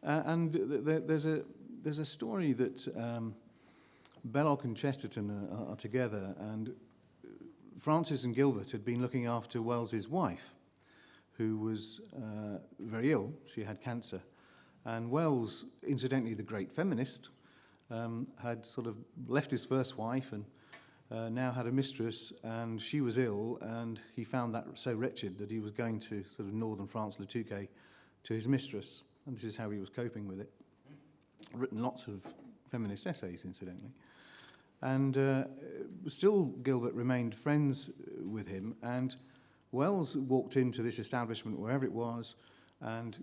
There's a story that Belloc and Chesterton are together, and Francis and Gilbert had been looking after Wells's wife, who was very ill. She had cancer. And Wells, incidentally the great feminist, had sort of left his first wife and now had a mistress, and she was ill, and he found that so wretched that he was going to sort of northern France, Le Touquet, to his mistress. And this is how he was coping with it. Written lots of feminist essays, incidentally. And still Gilbert remained friends with him, and Wells walked into this establishment, wherever it was, and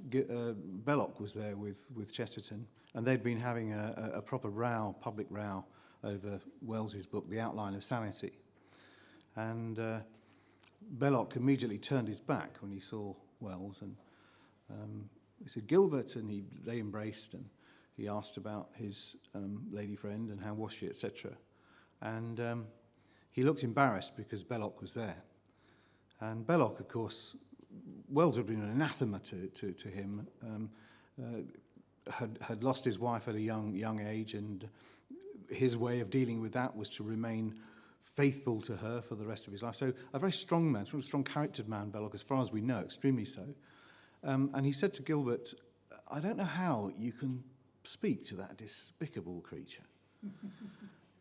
Belloc was there with Chesterton, and they'd been having a proper row, public row, over Wells's book, The Outline of Sanity. And Belloc immediately turned his back when he saw Wells, and he said, "Gilbert," and they embraced, and he asked about his lady friend and how was she, etc. And he looked embarrassed because Belloc was there. And Belloc, of course, Wells had been an anathema to him, had lost his wife at a young age, and his way of dealing with that was to remain faithful to her for the rest of his life. So a very strong man, sort of strong-charactered man, Belloc, as far as we know, extremely so. And he said to Gilbert, "I don't know how you can speak to that despicable creature."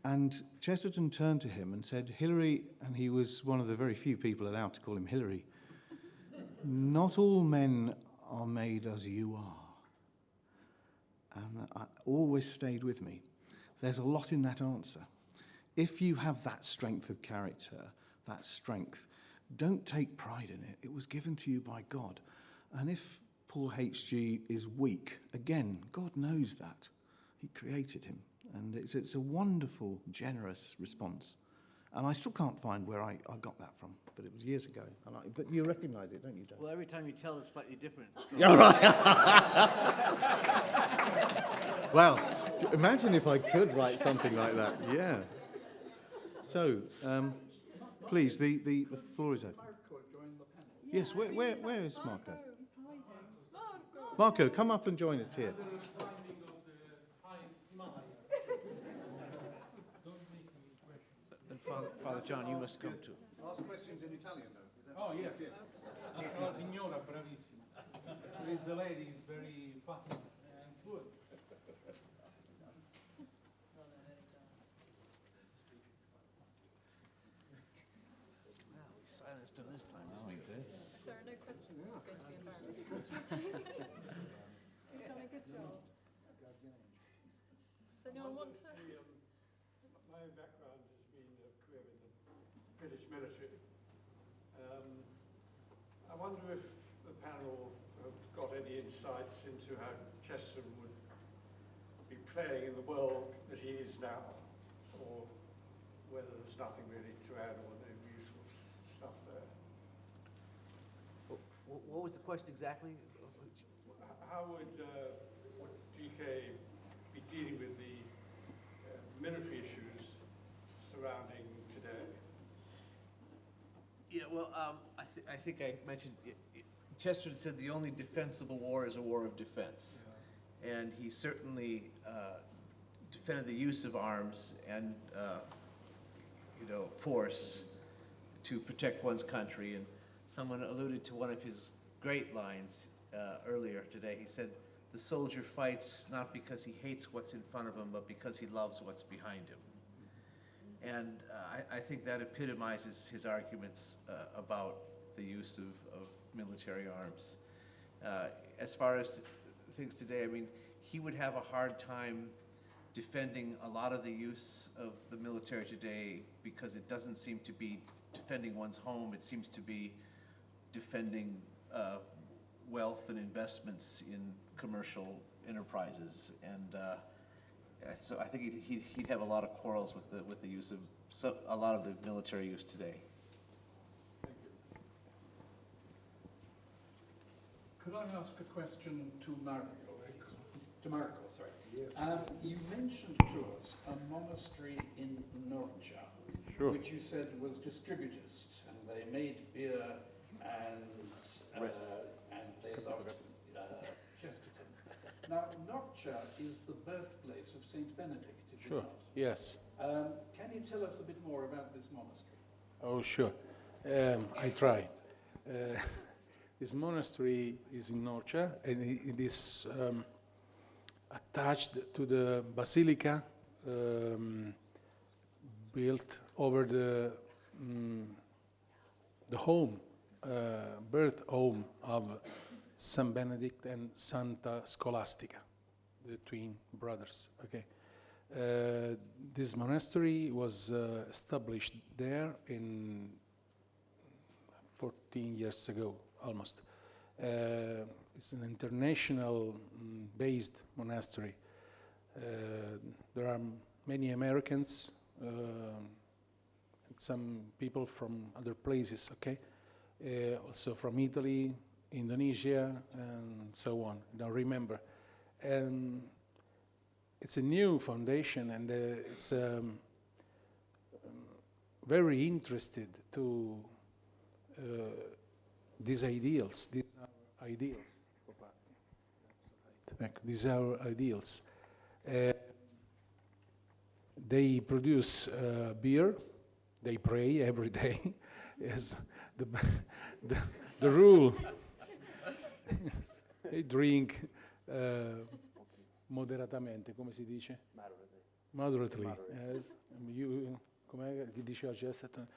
And Chesterton turned to him and said, "Hilary," and he was one of the very few people allowed to call him Hilary, "not all men are made as you are." And that always stayed with me. There's a lot in that answer. If you have that strength of character, that strength, don't take pride in it. It was given to you by God. And if poor HG is weak, again, God knows that. He created him. And it's a wonderful, generous response. And I still can't find where I got that from, but it was years ago. But you recognise it, don't you, John? Well, every time you tell it's slightly different. So. Yeah, right. Well, imagine if I could write something like that. Yeah. So, please, the floor is open. Marco joined the panel. Yes, where is Marco? Marco, come up and join us here. Father John, you must come too. Ask questions in Italian, though. Oh, yes. La signora, bravissima. Please, the lady is very fast and good. Well, we silenced him this time. Oh, we did. If there are no questions, this is going to be embarrassing. You've done a good job. Does anyone want to? My background has been a career in the British military. I wonder if the panel have got any insights into how Chesterton would be playing in the world that he is now, or whether there's nothing really to add or no useful stuff there. What was the question exactly? How would GK be dealing with the military issues surrounding today? Yeah, well, I think I mentioned, Chesterton said the only defensible war is a war of defense. Yeah. And he certainly defended the use of arms and, force to protect one's country. And someone alluded to one of his great lines earlier today. He said, "The soldier fights not because he hates what's in front of him, but because he loves what's behind him." And I think that epitomizes his arguments about the use of military arms. As far as things today, I mean, he would have a hard time defending a lot of the use of the military today because it doesn't seem to be defending one's home. It seems to be defending wealth and investments in commercial enterprises. And so I think he'd have a lot of quarrels with the use of a lot of the military use today. Could I ask a question to Marco? Sorry. Yes. You mentioned to us a monastery in Norcia, Sure. which you said was distributist, and they made beer and they loved Chesterton. Now, Noccia is the birthplace of Saint Benedict, is it Sure. not? Yes. Can you tell us a bit more about this monastery? Oh, sure. I try. This monastery is in Norcia, and it is attached to the basilica built over the home, birth home of Saint Benedict and Santa Scholastica, the twin brothers. Okay. This monastery was established there in 14 years ago, almost. It's an international based monastery. There are many Americans, some people from other places, okay? Also from Italy, Indonesia, and so on. Now remember. It's a new foundation, and it's very interested to these ideals. These are ideals. That's right. These are ideals. They produce beer. They pray every day. Is the rule. They drink moderatamente, come si dice? Moderately. Yes. You, come chi diceva Chesterton,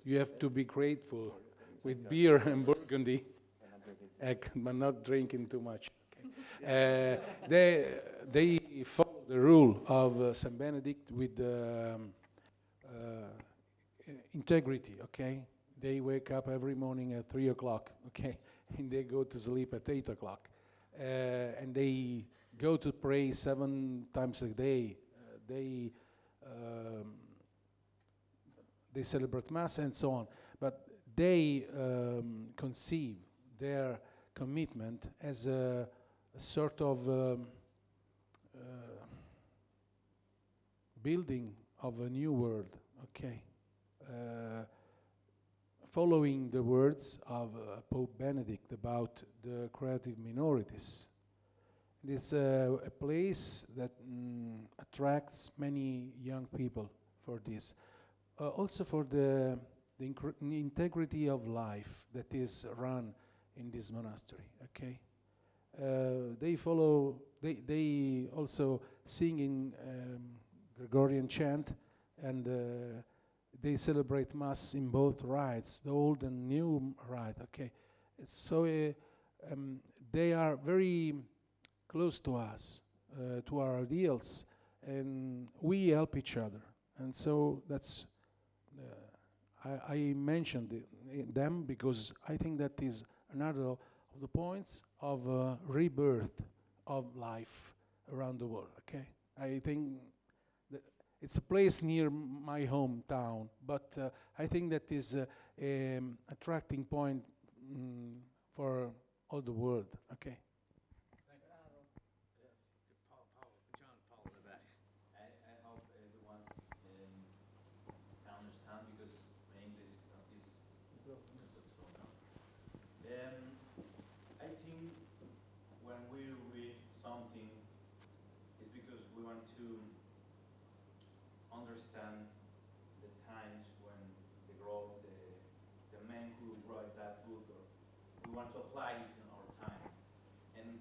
you have to be grateful with beer and burgundy, but not drinking too much. Okay. They follow the rule of Saint Benedict with integrity. Okay, they wake up every morning at 3 o'clock. Okay, and they go to sleep at 8 o'clock, and they go to pray 7 times a day. They celebrate Mass and so on. But they conceive their commitment as a sort of building of a new world. Okay, following the words of Pope Benedict about the creative minorities. It's a place that attracts many young people for this. Also for the integrity of life that is run in this monastery, okay? They follow, they also sing in Gregorian chant, and they celebrate Mass in both rites, the old and new rite, okay? So they are very close to us, to our ideals, and we help each other. And so that's, I mentioned them because I think that is another of the points of rebirth of life around the world, okay? I think that it's a place near my hometown, but I think that is an attracting point for all the world, okay? I think when we read something, it's because we want to understand the times when the men who wrote that book, or we want to apply it in our time. And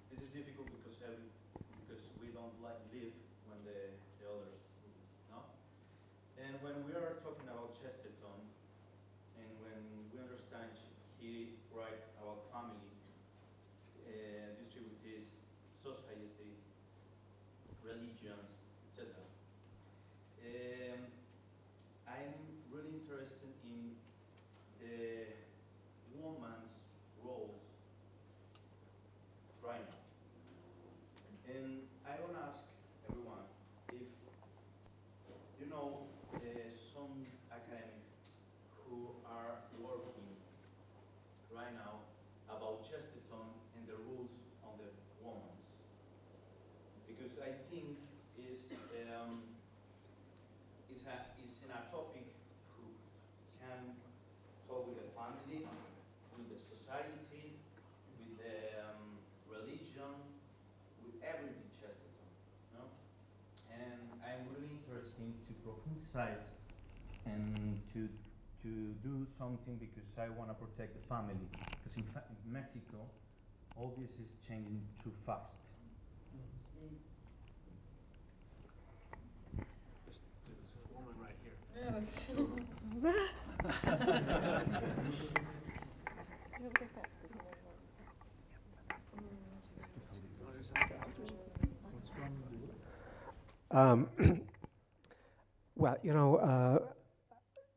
this is difficult because we don't live when the others do, no? And when we are talking about Chesterton, and when we understand he write about family, distributed society, religions, etc. I'm really interested in the woman's roles right now. And I want to ask everyone if you know some academics who are working right now about Chesterton and the rules on the woman. Because I think it's in a topic who can talk with the family, with the society, with the religion, prophesied and to do something because I want to protect the family. Because in Mexico, all this is changing too fast. There's a woman right here. Yeah, that's Well, you know,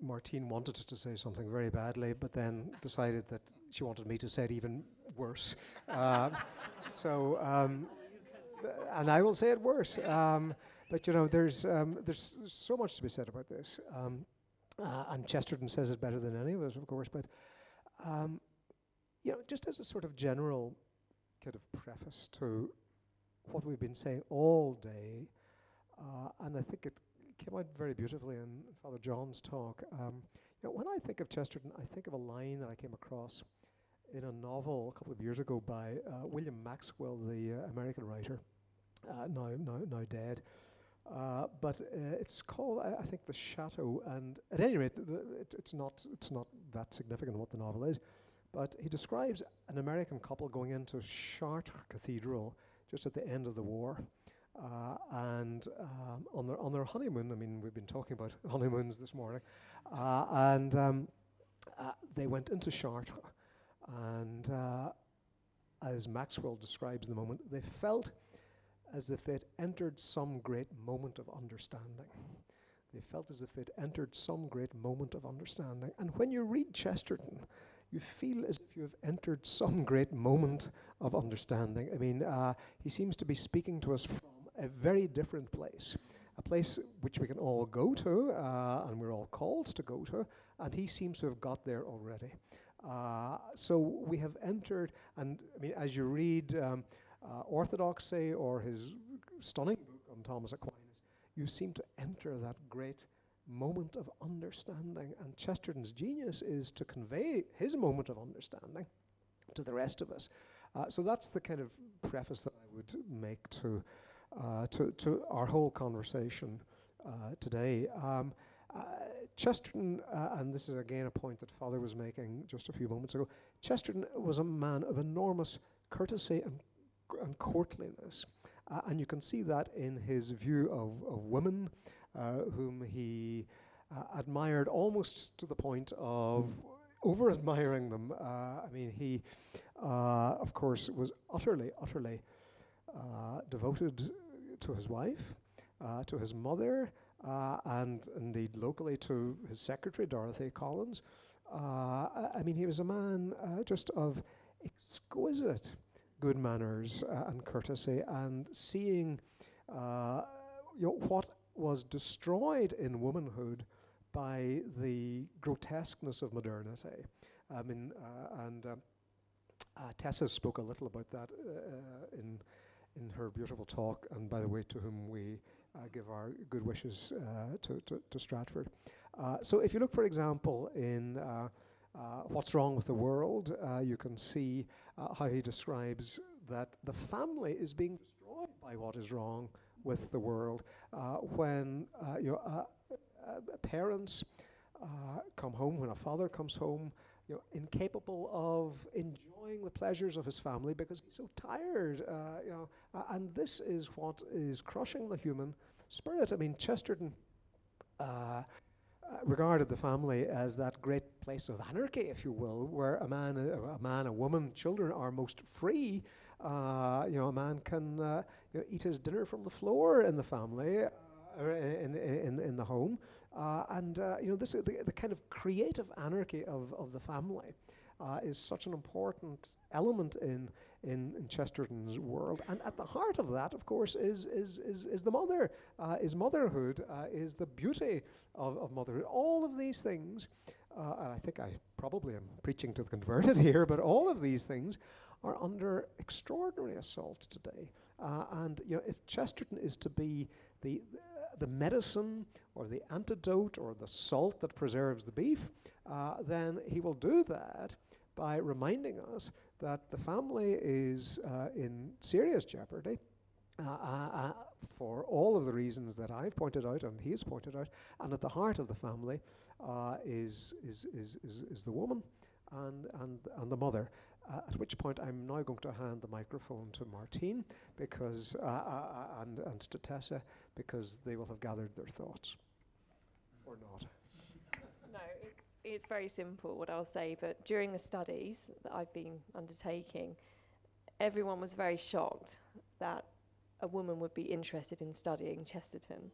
Martine wanted to say something very badly, but then decided that she wanted me to say it even worse. And I will say it worse. But you know, there's so much to be said about this, and Chesterton says it better than any of us, of course. But you know, just as a sort of general kind of preface to what we've been saying all day, and I think it came out very beautifully in Father John's talk. You know, when I think of Chesterton, I think of a line that I came across in a novel a couple of years ago by William Maxwell, the American writer, now dead. But it's called, I think, The Chateau. And at any rate, it's not that significant what the novel is. But he describes an American couple going into Chartres Cathedral just at the end of the war. And on their honeymoon, I mean, we've been talking about honeymoons this morning, and they went into Chartres, and as Maxwell describes the moment, they felt as if they'd entered some great moment of understanding. They felt as if they'd entered some great moment of understanding. And when you read Chesterton, you feel as if you have entered some great moment of understanding. I mean, he seems to be speaking to us from a very different place, a place which we can all go to, and we're all called to go to, and he seems to have got there already. So we have entered, and I mean, as you read Orthodoxy or his stunning book on Thomas Aquinas, you seem to enter that great moment of understanding, and Chesterton's genius is to convey his moment of understanding to the rest of us. So that's the kind of preface that I would make to our whole conversation today. Chesterton, and this is again a point that Father was making just a few moments ago, Chesterton was a man of enormous courtesy and courtliness. And you can see that in his view of women, whom he admired almost to the point of over-admiring them. I mean, he, of course, was utterly devoted to his wife, to his mother, and indeed locally to his secretary, Dorothy Collins. I mean, he was a man just of exquisite good manners and courtesy, and seeing what was destroyed in womanhood by the grotesqueness of modernity. I mean, Tessa spoke a little about that in her beautiful talk, and by the way, to whom we give our good wishes to Stratford. So if you look, for example, in What's Wrong with the World, you can see how he describes that the family is being destroyed by what is wrong with the world. When parents come home, when a father comes home, incapable of enjoying the pleasures of his family because he's so tired, and this is what is crushing the human spirit. I mean, Chesterton regarded the family as that great place of anarchy, if you will, where a man, a woman, children are most free. A man can eat his dinner from the floor in the family, in the home, this the kind of creative anarchy of the family is such an important element in Chesterton's world. And at the heart of that, of course, is the mother, is motherhood, is the beauty of motherhood. All of these things, and I think I probably am preaching to the converted here, but all of these things are under extraordinary assault today. And if Chesterton is to be the medicine or the antidote or the salt that preserves the beef, then he will do that by reminding us that the family is in serious jeopardy, for all of the reasons that I've pointed out and he has pointed out, and at the heart of the family is the woman and the mother. At which point I'm now going to hand the microphone to Martine because and to Tessa, because they will have gathered their thoughts, or not. No, it's very simple what I'll say, but during the studies that I've been undertaking, everyone was very shocked that a woman would be interested in studying Chesterton.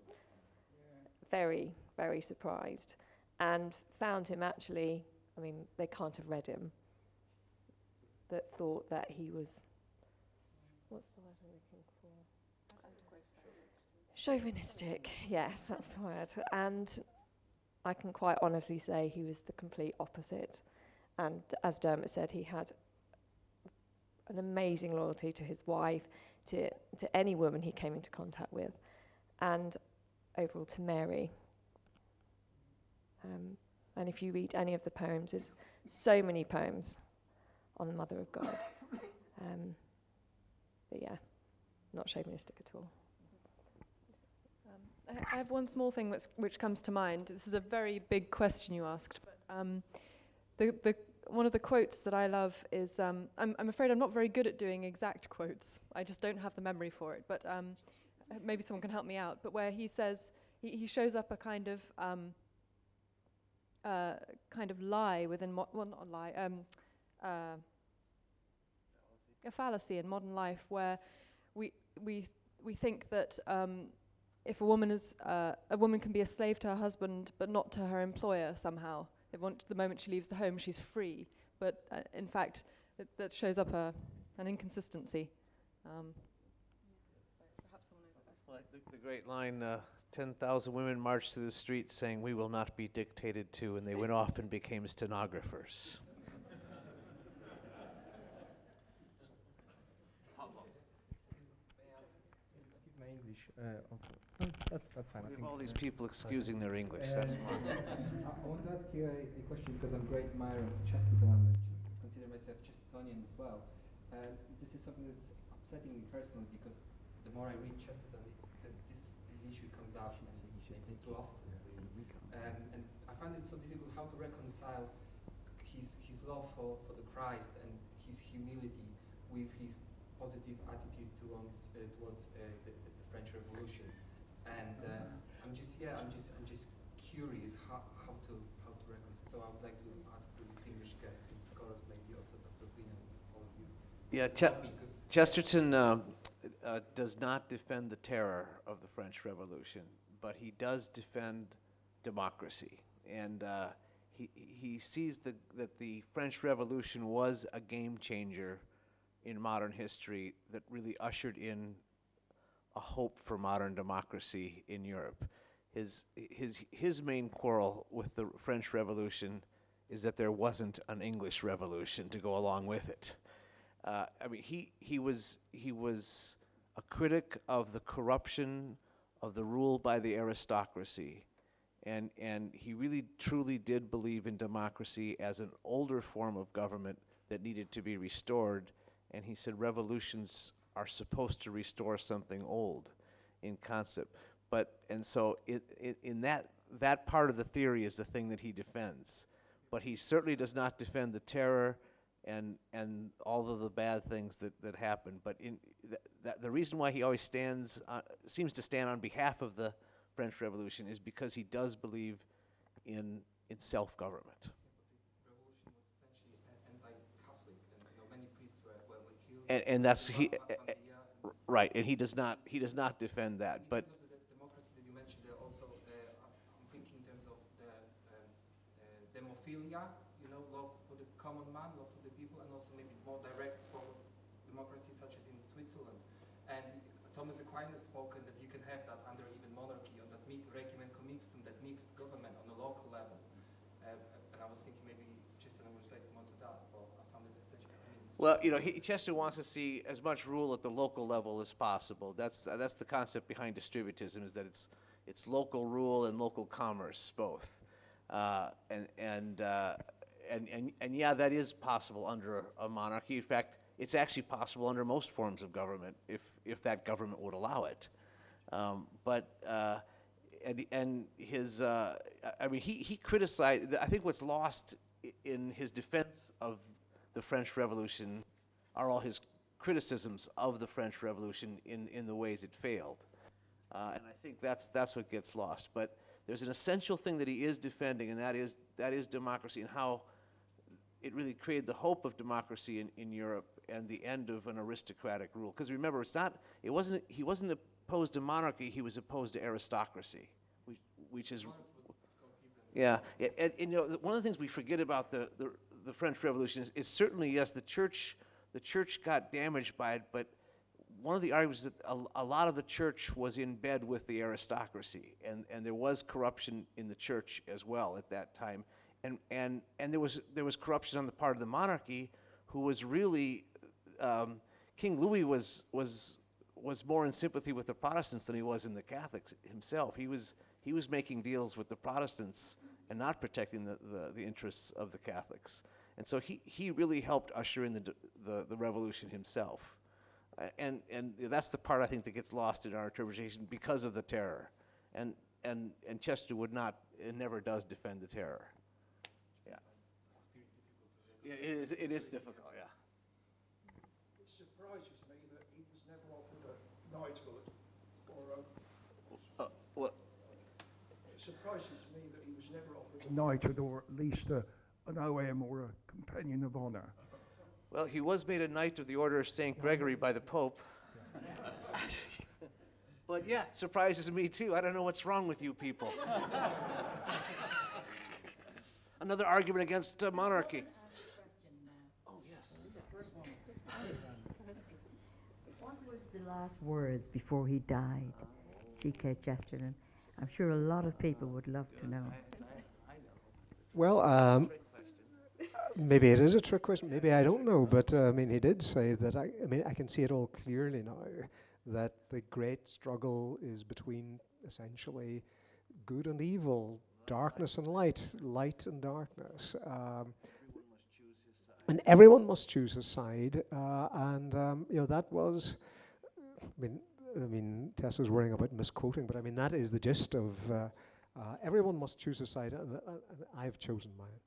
Very, very surprised. And found him actually, I mean, they can't have read him, that thought that he was, what's the word I'm looking for? Chauvinistic, yes, that's the word. And I can quite honestly say he was the complete opposite. And as Dermot said, he had an amazing loyalty to his wife, to any woman he came into contact with, and overall to Mary. And if you read any of the poems, there's so many poems on the Mother of God. But yeah, not chauvinistic at all. I have one small thing which comes to mind. This is a very big question you asked, but one of the quotes that I love is, I'm afraid I'm not very good at doing exact quotes. I just don't have the memory for it, but maybe someone can help me out. But where he says, he shows up a kind of lie within, not a lie, a fallacy in modern life where we think that if a woman can be a slave to her husband but not to her employer somehow. The moment she leaves the home, she's free. But in fact, that shows up an inconsistency. Perhaps someone knows it. Well, I think the great line, 10,000 women marched through the streets saying, "We will not be dictated to," and they went off and became stenographers. Excuse my English also. That's fine. We have all these people excusing their English. That's fine. I want to ask you a question because I'm a great admirer of Chesterton and I consider myself Chestertonian as well. This is something that's upsetting me personally because the more I read Chesterton, this issue comes up and maybe too often. And I find it so difficult how to reconcile his love for the Christ and his humility with his positive attitude towards the French Revolution. And I'm just curious how to reconcile. So I would like to ask the distinguished guests and scholars, maybe also Dr. Quinn and all of you. Yeah, Chesterton does not defend the terror of the French Revolution, but he does defend democracy. And he sees that the French Revolution was a game changer in modern history that really ushered in a hope for modern democracy in Europe. His main quarrel with the French Revolution is that there wasn't an English Revolution to go along with it. I mean, he was a critic of the corruption of the rule by the aristocracy, and he really truly did believe in democracy as an older form of government that needed to be restored. And he said revolutions are supposed to restore something old in concept. And so in that part of the theory is the thing that he defends. But he certainly does not defend the terror and all of the bad things that happen. But the reason why he always seems to stand on behalf of the French Revolution is because he does believe in self-government. And that's right, and he does not defend that. But in terms of the democracy that you mentioned, also I'm thinking in terms of the demophilia, love for the common man, love for the people, and also maybe more direct form of democracy, such as in Switzerland. And Thomas Aquinas has spoken that you can have that under even monarchy, on that regium and commixtum, that mixed government on a local level. And I was thinking maybe Chesterton was related more to that, but I found it essential. Well, Chester wants to see as much rule at the local level as possible. That's the concept behind distributism, is that it's local rule and local commerce both, and yeah, that is possible under a monarchy. In fact, it's actually possible under most forms of government. if that government would allow it. And his, I mean, he criticized, I think what's lost in his defense of the French Revolution are all his criticisms of the French Revolution in the ways it failed. And I think that's what gets lost. But there's an essential thing that he is defending, and that is democracy, and how it really created the hope of democracy in Europe and the end of an aristocratic rule. Because remember, he wasn't opposed to monarchy, he was opposed to aristocracy, which is, yeah. And you know, one of the things we forget about the French Revolution is certainly, yes, the church got damaged by it, but one of the arguments is that a lot of the church was in bed with the aristocracy, and there was corruption in the church as well at that time, and there was corruption on the part of the monarchy, who was really King Louis was more in sympathy with the Protestants than he was in the Catholics himself. He was making deals with the Protestants and not protecting the interests of the Catholics, and so he really helped usher in the revolution himself. And that's the part I think that gets lost in our interpretation because of the terror, and Chester would not, and never does, defend the terror. Yeah, it is difficult. Yeah. It surprises me that he was never offered a knighthood or What? It surprises me that he was never offered a knighthood, or at least an OM or a companion of honor. Well, he was made a Knight of the Order of St. Gregory by the Pope. But yeah, it surprises me too. I don't know what's wrong with you people. Another argument against monarchy. Oh, yes. What was the last words before he died, G.K. Chesterton? I'm sure a lot of people would love to know. I know. Well, maybe it is a trick question. Maybe I don't know. But I mean, he did say that. I mean, I can see it all clearly now. That the great struggle is between essentially good and evil, darkness and light, light and darkness. And everyone must choose his side. You know, that was. I mean, Tessa's worrying about misquoting, but I mean that is the gist of. Everyone must choose his side, and I've chosen mine.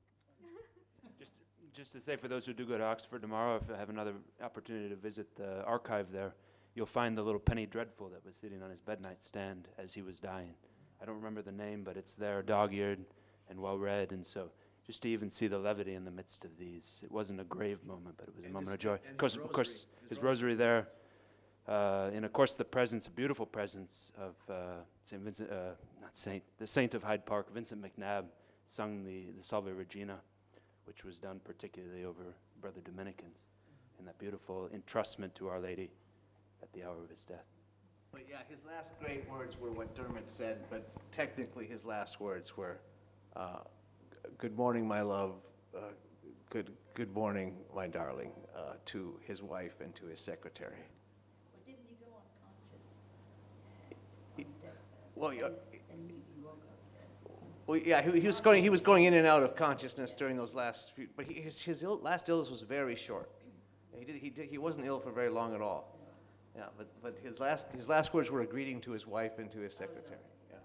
Just to say, for those who do go to Oxford tomorrow, if I have another opportunity to visit the archive there, you'll find the little penny dreadful that was sitting on his bed nightstand as he was dying. I don't remember the name, but it's there, dog-eared and well-read, and so just to even see the levity in the midst of these. It wasn't a grave moment, but it was a moment of joy. Of course, his rosary there, and of course the presence, a beautiful presence of St. Vincent, the Saint of Hyde Park, Vincent McNabb, sung the Salve Regina, which was done particularly over Brother Dominicans, and that beautiful entrustment to Our Lady at the hour of his death. But yeah, his last great words were what Dermot said, but technically his last words were, "Good morning, my love. Good morning, my darling," to his wife and to his secretary. But didn't he go unconscious? Well, yeah. Well, yeah, he was going in and out of consciousness during those last few, but his last illness was very short. He wasn't ill for very long at all. Yeah, but his last words were a greeting to his wife and to his secretary. Yeah.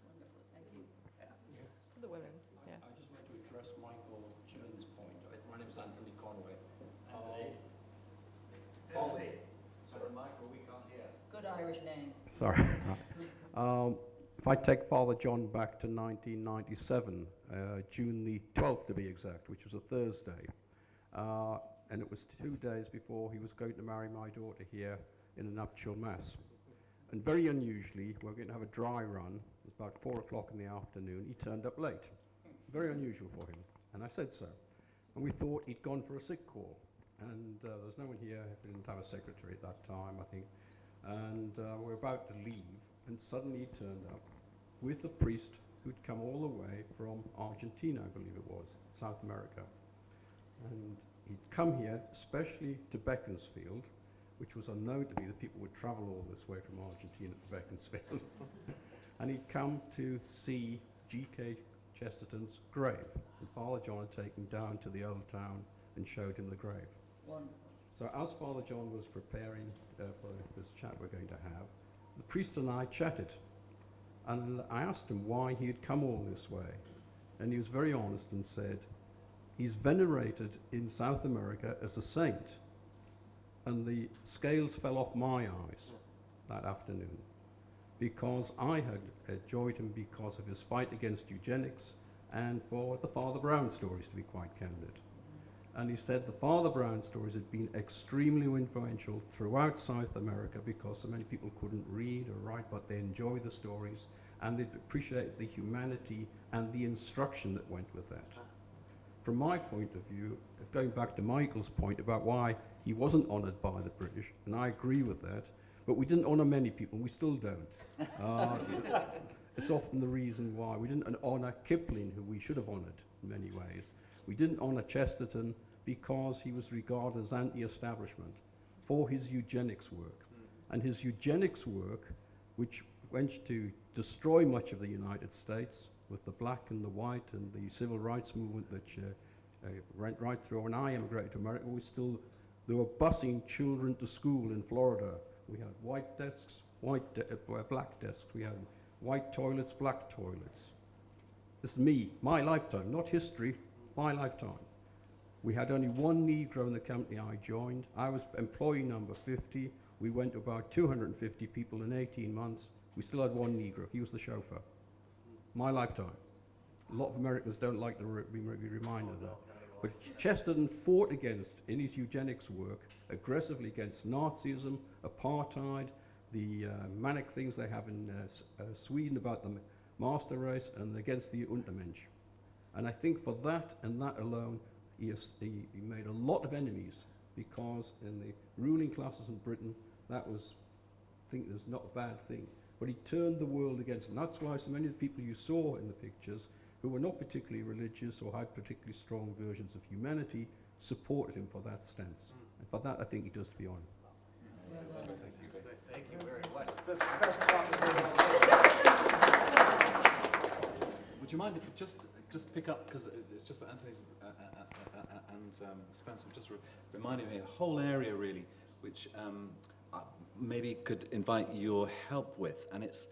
Wonderful, thank you. To the women, yeah. I just want to address Michael Chillin's point. My name is Anthony Conway. Sorry, Michael, we can't hear. Good Irish name. Sorry. If I take Father John back to 1997, June the 12th to be exact, which was a Thursday, and it was 2 days before he was going to marry my daughter here in a nuptial mass. And very unusually, we're going to have a dry run. It was about 4 o'clock in the afternoon. He turned up late. Very unusual for him. And I said so. And we thought he'd gone for a sick call. And there's no one here. We didn't have a secretary at that time, I think. And we're about to leave. And suddenly he turned up with a priest who'd come all the way from Argentina, I believe it was, South America. And he'd come here, especially to Beaconsfield, which was unknown to me that people would travel all this way from Argentina to Beaconsfield. And he'd come to see G.K. Chesterton's grave. And Father John had taken him down to the old town and showed him the grave. Wonderful. So as Father John was preparing for this chat we're going to have, the priest and I chatted. And I asked him why he had come all this way. And he was very honest and said, he's venerated in South America as a saint. And the scales fell off my eyes that afternoon, because I had enjoyed him because of his fight against eugenics and for the Father Brown stories, to be quite candid. And he said the Father Brown stories had been extremely influential throughout South America because so many people couldn't read or write, but they enjoyed the stories and they appreciated the humanity and the instruction that went with that. From my point of view, going back to Michael's point about why he wasn't honoured by the British, and I agree with that, but we didn't honour many people, and we still don't. It's often the reason why. We didn't honour Kipling, who we should have honoured in many ways. We didn't honour Chesterton because he was regarded as anti-establishment for his eugenics work. And his eugenics work, which went to destroy much of the United States with the black and the white and the civil rights movement that went right through. When I immigrated to America, they were busing children to school in Florida. We had white desks, black desks. We had white toilets, black toilets. This is me, my lifetime, not history, my lifetime. We had only one Negro in the company I joined. I was employee number 50. We went to about 250 people in 18 months. We still had one Negro. He was the chauffeur. My lifetime. A lot of Americans don't like to be reminded of that. But Chesterton fought against, in his eugenics work, aggressively against Nazism, apartheid, the manic things they have in Sweden about the master race, and against the Untermensch. And I think for that and that alone, he made a lot of enemies, because in the ruling classes in Britain, that was, I think, there's not a bad thing. But he turned the world against him. That's why so many of the people you saw in the pictures, who were not particularly religious or had particularly strong versions of humanity, supported him for that stance. And for that, I think he does to be honoured. Thank you very much. Best talk. Would you mind if we just pick up, because it's just that Anthony's and Spencer just reminded me of a whole area really, which maybe could invite your help with, and it's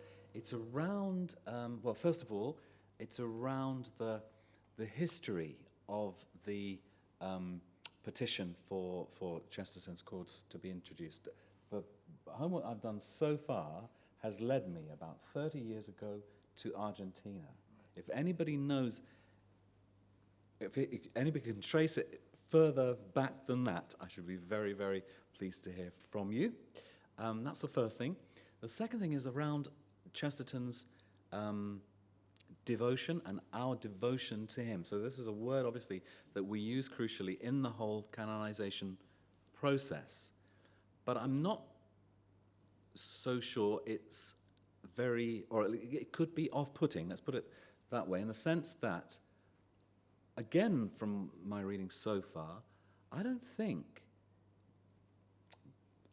around well, first of all, it's around the history of the petition for Chesterton's courts to be introduced. The homework I've done so far has led me about 30 years ago to Argentina. If anybody knows, if anybody can trace it further back than that, I should be very, very pleased to hear from you. That's the first thing. The second thing is around Chesterton's devotion and our devotion to him. So this is a word, obviously, that we use crucially in the whole canonization process. But I'm not so sure it's very, or it could be off-putting, let's put it that way, in the sense that, again, from my reading so far, I don't think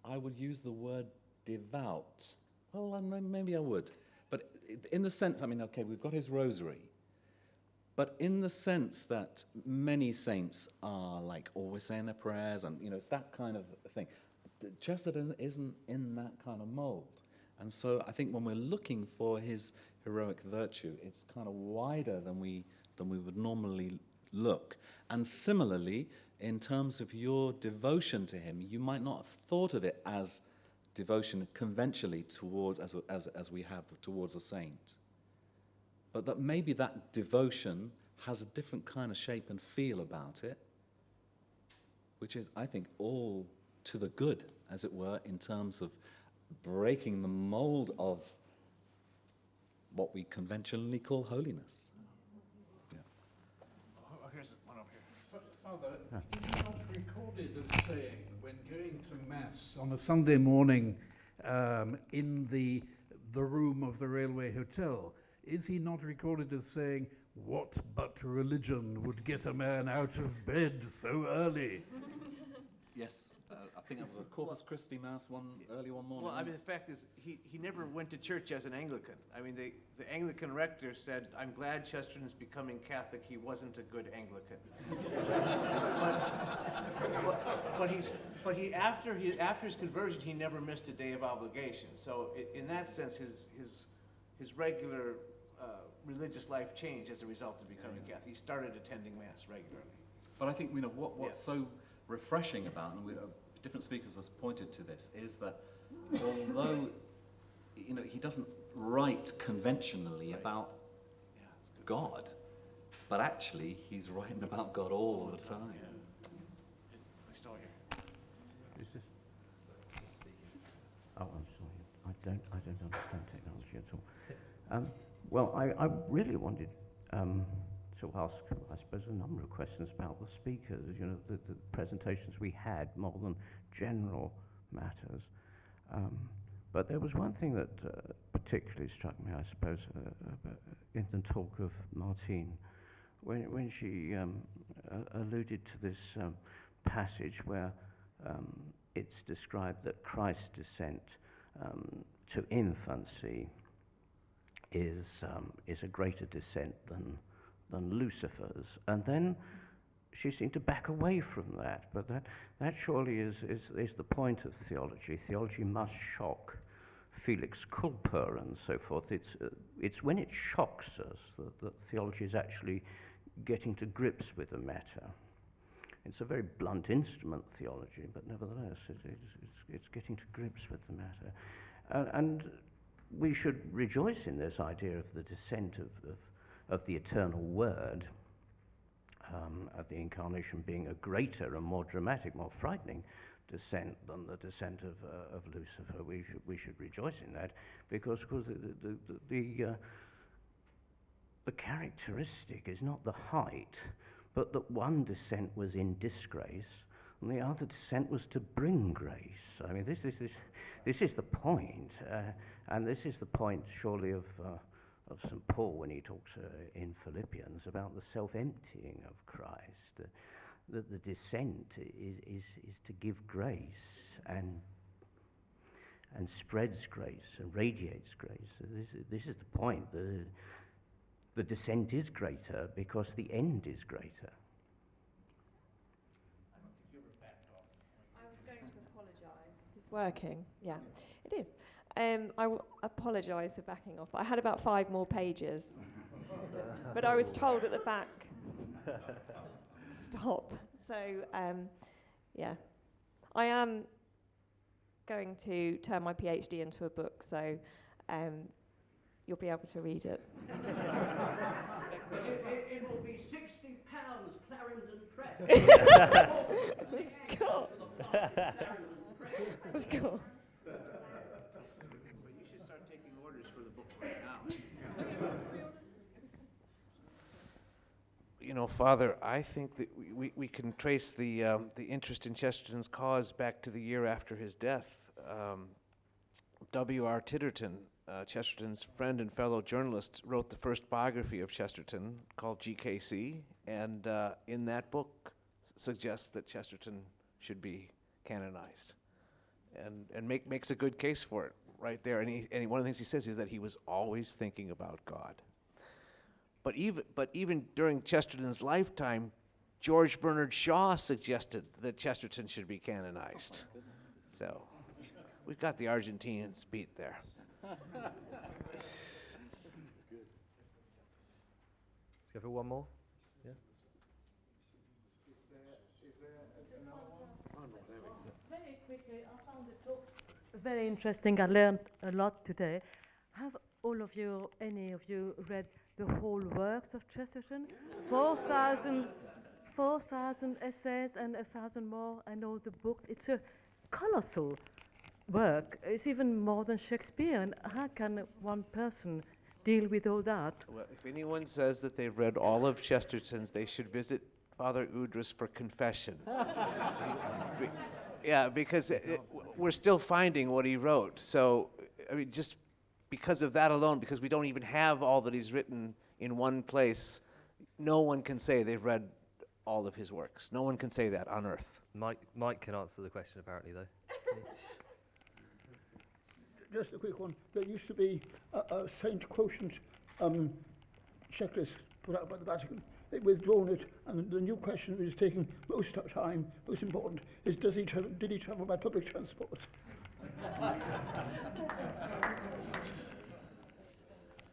I would use the word devout. Well, maybe I would. But in the sense, I mean, okay, we've got his rosary, but in the sense that many saints are like always saying their prayers, and you know, it's that kind of thing. Chesterton isn't in that kind of mold. And so I think when we're looking for his heroic virtue, it's kind of wider than we would normally look. And similarly, in terms of your devotion to him, you might not have thought of it as devotion conventionally toward, as we have towards a saint. But that maybe that devotion has a different kind of shape and feel about it, which is, I think, all to the good, as it were, in terms of breaking the mold of what we conventionally call holiness. Yeah. Oh, here's one over here. Father, is it not recorded as saying, when going to Mass on a Sunday morning in the room of the railway hotel, is he not recorded as saying, "What but religion would get a man out of bed so early"? Yes. I think it was a Corpus Christi Mass early one morning. Well, I mean, the fact is, he never went to church as an Anglican. I mean, the Anglican rector said, "I'm glad Chesterton's becoming Catholic. He wasn't a good Anglican." but But after his conversion, he never missed a day of obligation. So in that sense, his regular religious life changed as a result of becoming Catholic. He started attending Mass regularly. But I think what's so refreshing about, and different speakers have pointed to this, is that although he doesn't write conventionally about God, but actually he's writing about God all the time. I still hear. Is this? Oh, I'm sorry. I don't understand technology at all. Well, I really wanted to ask, I suppose, a number of questions about the speakers. The presentations we had, more than general matters. But there was one thing that particularly struck me, I suppose, in the talk of Martine, when she alluded to this passage where it's described that Christ's descent to infancy is a greater descent than Lucifer's, and then she seemed to back away from that. But that surely is the point of theology. Theology must shock Felix culpa and so forth. It's when it shocks us that theology is actually getting to grips with the matter. It's a very blunt instrument, theology, but nevertheless, it's getting to grips with the matter. And we should rejoice in this idea of the descent of the eternal Word, at the Incarnation being a greater and more dramatic, more frightening descent than the descent of Lucifer. We should rejoice in that, because the characteristic is not the height, but that one descent was in disgrace and the other descent was to bring grace. I mean, this is the point, and this is the point surely of St. Paul when he talks in Philippians about the self-emptying of Christ. That the descent is to give grace and spreads grace and radiates grace. This is the point. The descent is greater because the end is greater. I don't think you ever backed off. I was going to apologise. Is this working? Yeah, it is. I apologise for backing off. I had about 5 more pages, but I was told at the back, stop. So, yeah, I am going to turn my PhD into a book, so you'll be able to read it. It will be £60 Clarendon Press. Of course. But you should start taking orders for the book right now. Father, I think that we can trace the interest in Chesterton's cause back to the year after his death. W.R. Titterton, Chesterton's friend and fellow journalist, wrote the first biography of Chesterton called GKC, and in that book suggests that Chesterton should be canonized, and makes a good case for it right there. And one of the things he says is that he was always thinking about God. But even during Chesterton's lifetime, George Bernard Shaw suggested that Chesterton should be canonized. So we've got the Argentinians beat there. Go for one more? Yeah. Is there another one? Very quickly, I found the talk very interesting. I learned a lot today. Have any of you read the whole works of Chesterton? 4,000 essays and 1,000 more, and all the books. It's a colossal work. It's even more than Shakespeare. And how can one person deal with all that? Well, if anyone says that they've read all of Chesterton's, they should visit Father Udris for confession. Yeah, because we're still finding what he wrote. So, I mean, just because of that alone, because we don't even have all that he's written in one place, no one can say they've read all of his works. No one can say that on earth. Mike can answer the question apparently, though. Just a quick one. There used to be a Saint Quotient checklist put out by the Vatican. they've withdrawn it, and the new question that is taking most time, most important, is did he travel by public transport?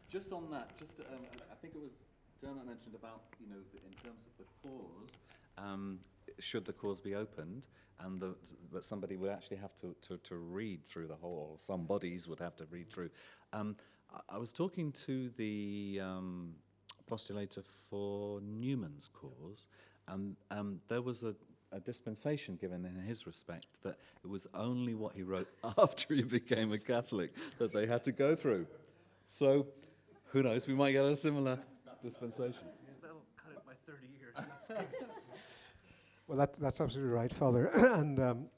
Just on that, I think it was Dermot mentioned about, in terms of the cause, should the cause be opened, and that somebody would actually have to read through the whole, or some bodies would have to read through. I was talking to the postulator for Newman's cause, and there was a dispensation given in his respect that it was only what he wrote after he became a Catholic that they had to go through. So, who knows, we might get a similar dispensation. That'll cut it by 30 years. That's good. Well, that's absolutely right, Father. And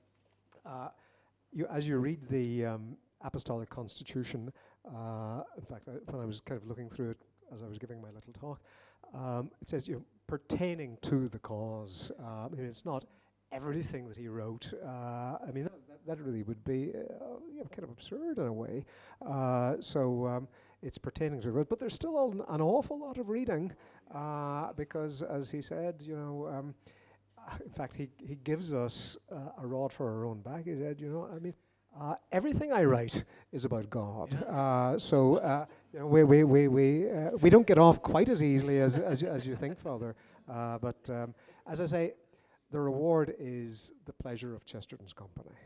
as you read the Apostolic Constitution, in fact, when I was kind of looking through it as I was giving my little talk, it says, pertaining to the cause. I mean, it's not everything that he wrote. I mean, that really would be kind of absurd in a way. So it's pertaining to it, but there's still an awful lot of reading because, as he said, in fact, he gives us a rod for our own back. He said, everything I write is about God. We don't get off quite as easily as you think, Father. But as I say, the reward is the pleasure of Chesterton's company.